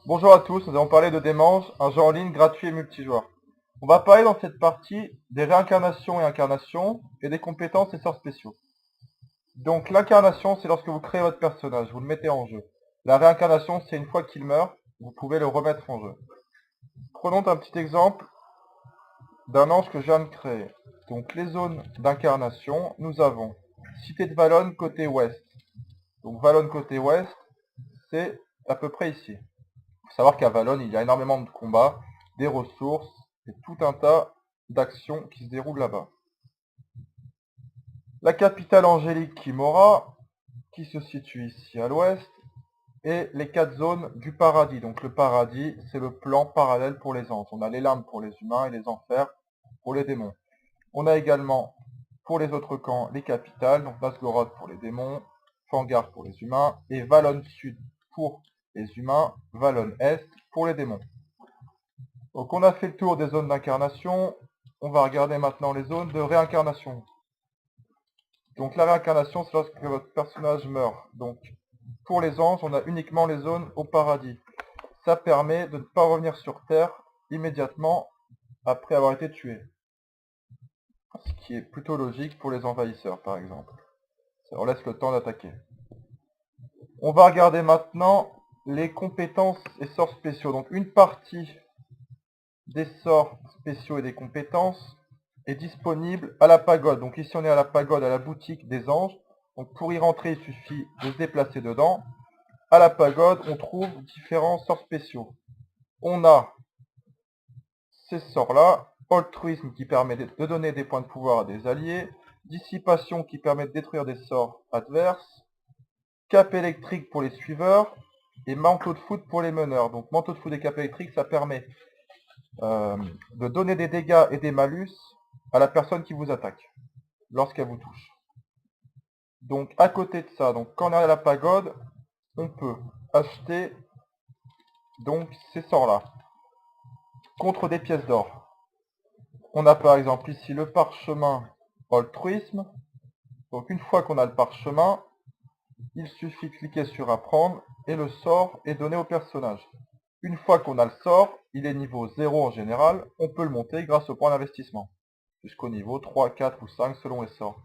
Bonjour à tous, nous allons parler de Démange, un jeu en ligne gratuit et multijoueur. On va parler dans cette partie des réincarnations et incarnations, et des compétences et sorts spéciaux. Donc l'incarnation, c'est lorsque vous créez votre personnage, vous le mettez en jeu. La réincarnation, c'est une fois qu'il meurt, vous pouvez le remettre en jeu. Prenons un petit exemple d'un ange que je viens de créer. Donc les zones d'incarnation, nous avons Cité de Valonne côté ouest. Donc Valonne côté ouest, c'est à peu près ici. Il faut savoir qu'à Valonne, il y a énormément de combats, des ressources et tout un tas d'actions qui se déroulent là-bas. La capitale angélique Kimora, qui se situe ici à l'ouest, et les 4 zones du paradis. Donc le paradis, c'est le plan parallèle pour les anges. On a les limbes pour les humains et les enfers pour les démons. On a également pour les autres camps les capitales, donc Nasgorod pour les démons, Fangar pour les humains, et Valonne Sud pour les humains, Valonne Est pour les démons. Donc on a fait le tour des zones d'incarnation, on va regarder maintenant les zones de réincarnation. Donc la réincarnation, c'est lorsque votre personnage meurt. Donc pour les anges, on a uniquement les zones au paradis. Ça permet de ne pas revenir sur Terre immédiatement après avoir été tué. Ce qui est plutôt logique pour les envahisseurs, par exemple. Ça leur laisse le temps d'attaquer. On va regarder maintenant les compétences et sorts spéciaux. Donc une partie des sorts spéciaux et des compétences est disponible à la pagode. Donc ici on est à la pagode, à la boutique des anges. Donc pour y rentrer, il suffit de se déplacer dedans. À la pagode, on trouve différents sorts spéciaux. On a ces sorts-là, altruisme qui permet de donner des points de pouvoir à des alliés, dissipation qui permet de détruire des sorts adverses, cap électrique pour les suiveurs, et manteau de foudre pour les meneurs. Donc manteau de foudre et cap électrique, ça permet de donner des dégâts et des malus à la personne qui vous attaque, lorsqu'elle vous touche. Donc à côté de ça, donc quand on est à la pagode, on peut acheter donc ces sorts-là, contre des pièces d'or. On a par exemple ici le parchemin altruisme. Donc une fois qu'on a le parchemin, il suffit de cliquer sur apprendre et le sort est donné au personnage. Une fois qu'on a le sort, il est niveau 0 en général, on peut le monter grâce au point d'investissement, jusqu'au niveau 3, 4 ou 5 selon les sorts.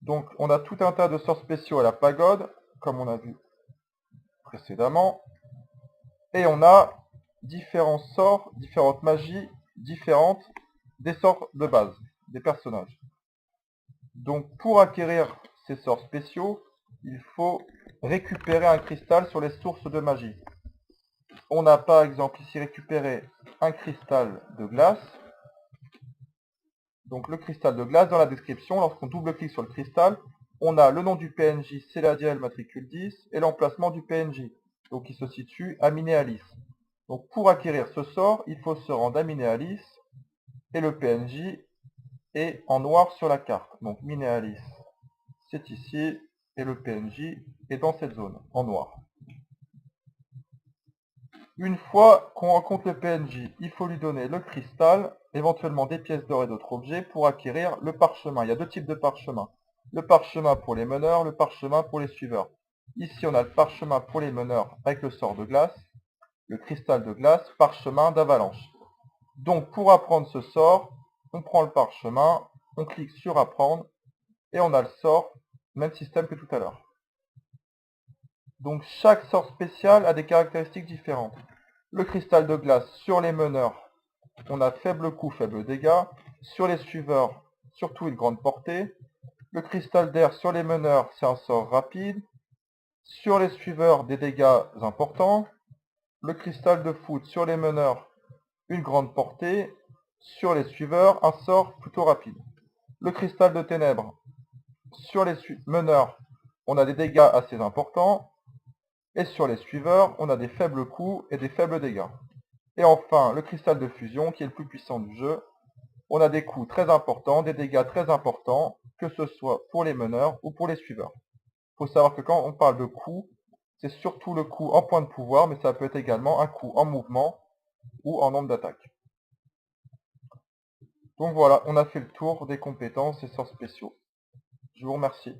Donc on a tout un tas de sorts spéciaux à la pagode, comme on a vu précédemment, et on a différents sorts, différentes magies différentes des sorts de base, des personnages. Donc pour acquérir ces sorts spéciaux, il faut récupérer un cristal sur les sources de magie. On a par exemple ici récupéré un cristal de glace. Donc le cristal de glace, dans la description, lorsqu'on double-clique sur le cristal, on a le nom du PNJ, Céladiel matricule 10, et l'emplacement du PNJ, donc qui se situe à Minéalis. Donc pour acquérir ce sort, il faut se rendre à Minéalis, et le PNJ est en noir sur la carte. Donc Minéalis, c'est ici, et le PNJ est dans cette zone, en noir. Une fois qu'on rencontre le PNJ, il faut lui donner le cristal, éventuellement des pièces d'or et d'autres objets pour acquérir le parchemin. Il y a 2 types de parchemin. Le parchemin pour les meneurs, le parchemin pour les suiveurs. Ici, on a le parchemin pour les meneurs avec le sort de glace, le cristal de glace, parchemin d'avalanche. Donc, pour apprendre ce sort, on prend le parchemin, on clique sur apprendre, et on a le sort, même système que tout à l'heure. Donc, chaque sort spécial a des caractéristiques différentes. Le cristal de glace sur les meneurs, on a faible coût, faible dégâts. Sur les suiveurs, surtout une grande portée. Le cristal d'air sur les meneurs, c'est un sort rapide. Sur les suiveurs, des dégâts importants. Le cristal de foudre sur les meneurs, une grande portée. Sur les suiveurs, un sort plutôt rapide. Le cristal de ténèbres, sur les meneurs, on a des dégâts assez importants. Et sur les suiveurs, on a des faibles coûts et des faibles dégâts. Et enfin, le cristal de fusion, qui est le plus puissant du jeu. On a des coûts très importants, des dégâts très importants, que ce soit pour les meneurs ou pour les suiveurs. Il faut savoir que quand on parle de coût, c'est surtout le coût en points de pouvoir, mais ça peut être également un coût en mouvement ou en nombre d'attaques. Donc voilà, on a fait le tour des compétences et sorts spéciaux. Je vous remercie.